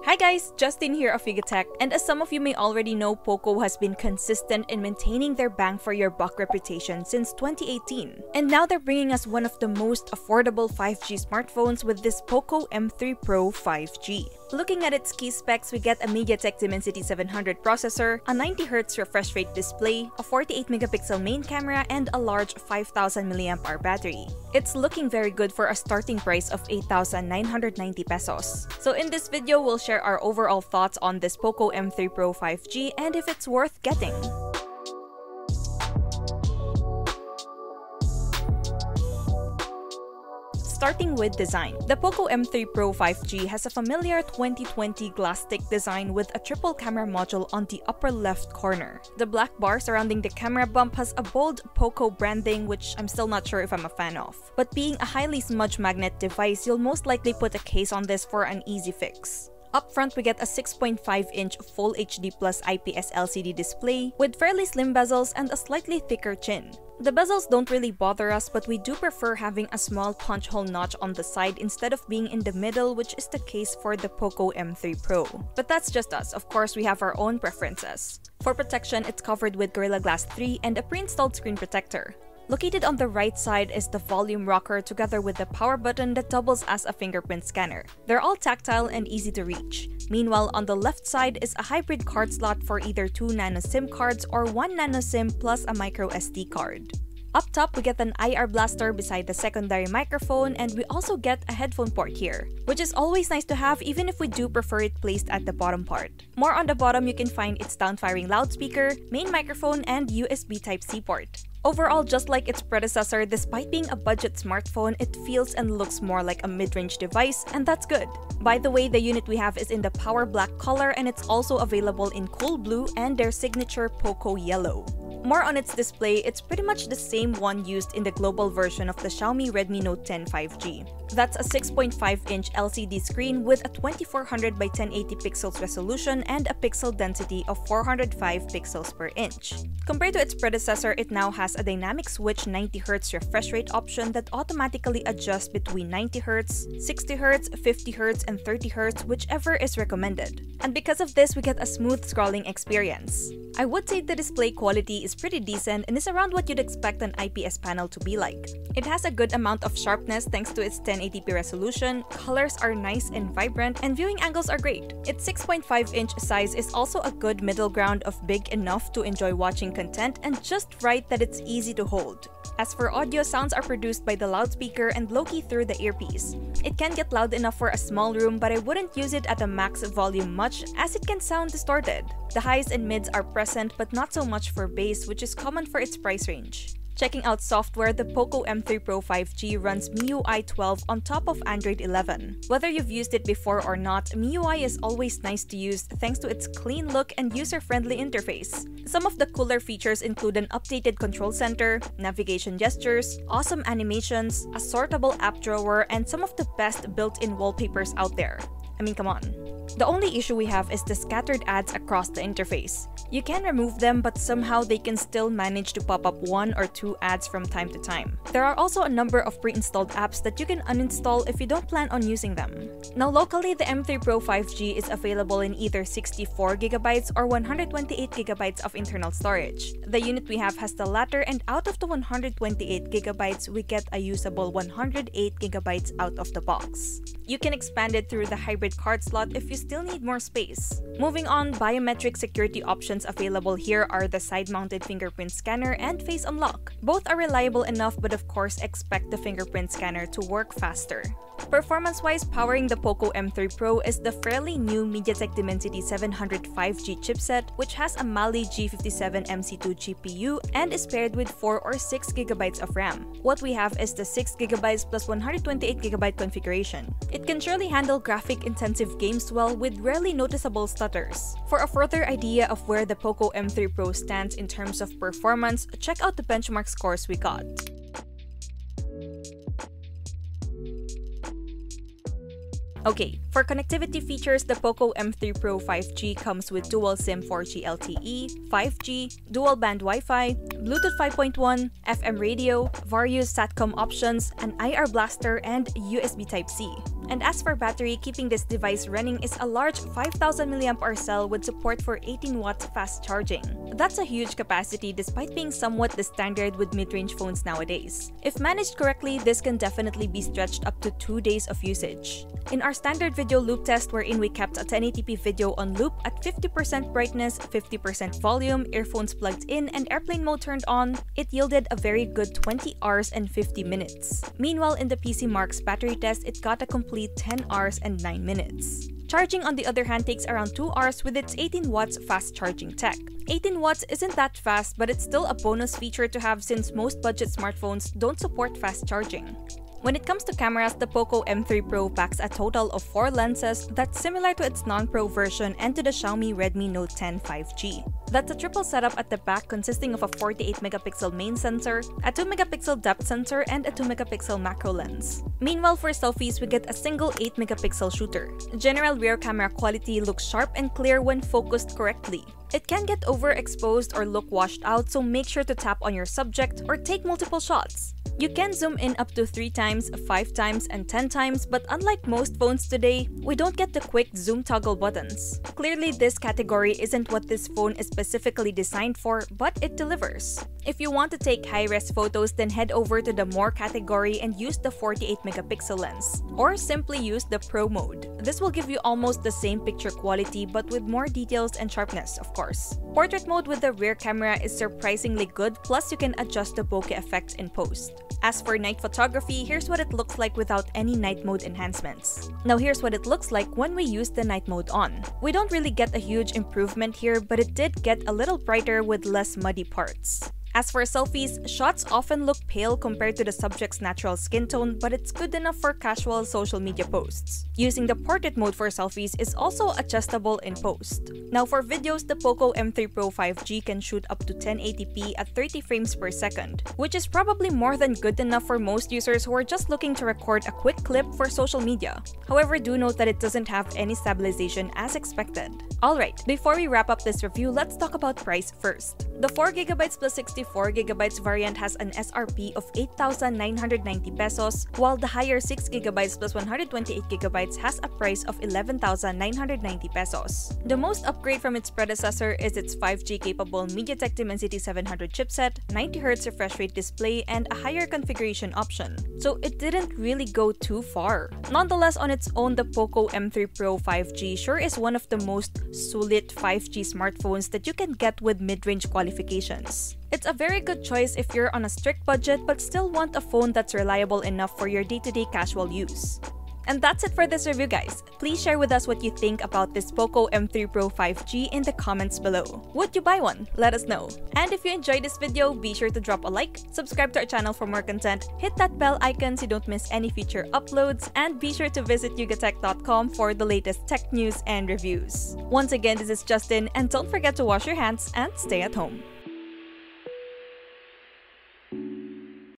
Hi guys, Justin here of Figatech, and as some of you may already know, POCO has been consistent in maintaining their bang for your buck reputation since 2018. And now they're bringing us one of the most affordable 5G smartphones with this POCO M3 Pro 5G. Looking at its key specs, we get a MediaTek Dimensity 700 processor, a 90Hz refresh rate display, a 48MP main camera, and a large 5000 mAh battery. It's looking very good for a starting price of 8,990 pesos. So in this video, we'll share our overall thoughts on this POCO M3 Pro 5G and if it's worth getting. Starting with design, the POCO M3 Pro 5G has a familiar 2020 glass stick design with a triple camera module on the upper left corner. The black bar surrounding the camera bump has a bold POCO branding, which I'm still not sure if I'm a fan of. But being a highly smudge magnet device, you'll most likely put a case on this for an easy fix. Up front, we get a 6.5-inch Full HD Plus IPS LCD display with fairly slim bezels and a slightly thicker chin. The bezels don't really bother us, but we do prefer having a small punch hole notch on the side instead of being in the middle, which is the case for the POCO M3 Pro. But that's just us, of course we have our own preferences. For protection, it's covered with Gorilla Glass 3 and a pre-installed screen protector. Located on the right side is the volume rocker together with the power button that doubles as a fingerprint scanner. They're all tactile and easy to reach. Meanwhile, on the left side is a hybrid card slot for either 2 nano SIM cards or 1 nano SIM plus a micro SD card. Up top, we get an IR blaster beside the secondary microphone, and we also get a headphone port here, which is always nice to have even if we do prefer it placed at the bottom part. More on the bottom, you can find its down-firing loudspeaker, main microphone, and USB Type-C port. Overall, just like its predecessor, despite being a budget smartphone, it feels and looks more like a mid-range device, and that's good. By the way, the unit we have is in the Power Black color, and it's also available in Cool Blue and their signature POCO Yellow. More on its display, it's pretty much the same one used in the global version of the Xiaomi Redmi Note 10 5G. That's a 6.5-inch LCD screen with a 2400 by 1080 pixels resolution and a pixel density of 405 pixels per inch. Compared to its predecessor, it now has a dynamic switch 90Hz refresh rate option that automatically adjusts between 90Hz, 60Hz, 50Hz, and 30Hz, whichever is recommended. And because of this, we get a smooth scrolling experience. I would say the display quality is pretty decent and is around what you'd expect an IPS panel to be like. It has a good amount of sharpness thanks to its 1080p resolution, colors are nice and vibrant, and viewing angles are great. Its 6.5-inch size is also a good middle ground of big enough to enjoy watching content and just right that it's easy to hold. As for audio, sounds are produced by the loudspeaker and low-key through the earpiece. It can get loud enough for a small room, but I wouldn't use it at a max volume much as it can sound distorted. The highs and mids are present but not so much for bass, which is common for its price range. Checking out software, the POCO M3 Pro 5G runs MIUI 12 on top of Android 11. Whether you've used it before or not, MIUI is always nice to use thanks to its clean look and user-friendly interface. Some of the cooler features include an updated control center, navigation gestures, awesome animations, a sortable app drawer, and some of the best built-in wallpapers out there. I mean, come on. The only issue we have is the scattered ads across the interface. You can remove them, but somehow they can still manage to pop up 1 or 2 ads from time to time. There are also a number of pre-installed apps that you can uninstall if you don't plan on using them. Now locally, the M3 Pro 5G is available in either 64GB or 128GB of internal storage. The unit we have has the latter, and out of the 128GB, we get a usable 108GB out of the box. You can expand it through the hybrid card slot if you still need more space. Moving on, biometric security options available here are the side-mounted fingerprint scanner and face unlock. Both are reliable enough, but of course expect the fingerprint scanner to work faster. Performance-wise, powering the POCO M3 Pro is the fairly new MediaTek Dimensity 700 5G chipset, which has a Mali G57 MC2 GPU and is paired with 4 or 6GB of RAM. What we have is the 6GB plus 128GB configuration. It can surely handle graphic-intensive games well with rarely noticeable stutters. For a further idea of where the POCO M3 Pro stands in terms of performance, check out the benchmark scores we got. Okay, for connectivity features, the POCO M3 Pro 5G comes with dual SIM 4G LTE, 5G, dual band Wi-Fi, Bluetooth 5.1, FM radio, various SATCOM options, an IR blaster, and USB Type-C. And as for battery, keeping this device running is a large 5000 mAh cell with support for 18 watts fast charging. That's a huge capacity despite being somewhat the standard with mid-range phones nowadays. If managed correctly, this can definitely be stretched up to 2 days of usage. In our standard video loop test wherein we kept a 1080p video on loop at 50% brightness, 50% volume, earphones plugged in, and airplane mode turned on, it yielded a very good 20 hours and 50 minutes. Meanwhile, in the PC Mark's battery test, it got a complete 10 hours and 9 minutes. Charging, on the other hand, takes around 2 hours with its 18 watts fast charging tech. 18 watts isn't that fast, but it's still a bonus feature to have since most budget smartphones don't support fast charging. When it comes to cameras, the POCO M3 Pro packs a total of 4 lenses that's similar to its non-Pro version and to the Xiaomi Redmi Note 10 5G. That's a triple setup at the back consisting of a 48-megapixel main sensor, a 2-megapixel depth sensor, and a 2-megapixel macro lens. Meanwhile, for selfies, we get a single 8-megapixel shooter. General rear camera quality looks sharp and clear when focused correctly. It can get overexposed or look washed out, so make sure to tap on your subject or take multiple shots. You can zoom in up to 3 times, 5 times, and 10 times, but unlike most phones today, we don't get the quick zoom toggle buttons. Clearly, this category isn't what this phone is specifically designed for, but it delivers. If you want to take high-res photos, then head over to the More category and use the 48-megapixel lens, or simply use the Pro mode. This will give you almost the same picture quality, but with more details and sharpness, of course. Portrait mode with the rear camera is surprisingly good, plus you can adjust the bokeh effects in post. As for night photography, here's what it looks like without any night mode enhancements. Now here's what it looks like when we use the night mode on. We don't really get a huge improvement here, but it did get a little brighter with less muddy parts. As for selfies, shots often look pale compared to the subject's natural skin tone, but it's good enough for casual social media posts. Using the portrait mode for selfies is also adjustable in post. Now for videos, the POCO M3 Pro 5G can shoot up to 1080p at 30 frames per second, which is probably more than good enough for most users who are just looking to record a quick clip for social media. However, do note that it doesn't have any stabilization as expected. Alright, before we wrap up this review, let's talk about price first. The 4GB plus 64GB variant has an SRP of 8,990 pesos, while the higher 6GB plus 128GB has a price of 11,990 pesos. The most upgrade from its predecessor is its 5G-capable MediaTek Dimensity 700 chipset, 90Hz refresh rate display, and a higher configuration option, so it didn't really go too far. Nonetheless, on its own, the POCO M3 Pro 5G sure is one of the most sulit 5G smartphones that you can get with mid-range qualifications. It's a very good choice if you're on a strict budget but still want a phone that's reliable enough for your day-to-day casual use. And that's it for this review, guys. Please share with us what you think about this POCO M3 Pro 5G in the comments below. Would you buy one? Let us know. And if you enjoyed this video, be sure to drop a like, subscribe to our channel for more content, hit that bell icon so you don't miss any future uploads, and be sure to visit yugatech.com for the latest tech news and reviews. Once again, this is Justin, and don't forget to wash your hands and stay at home.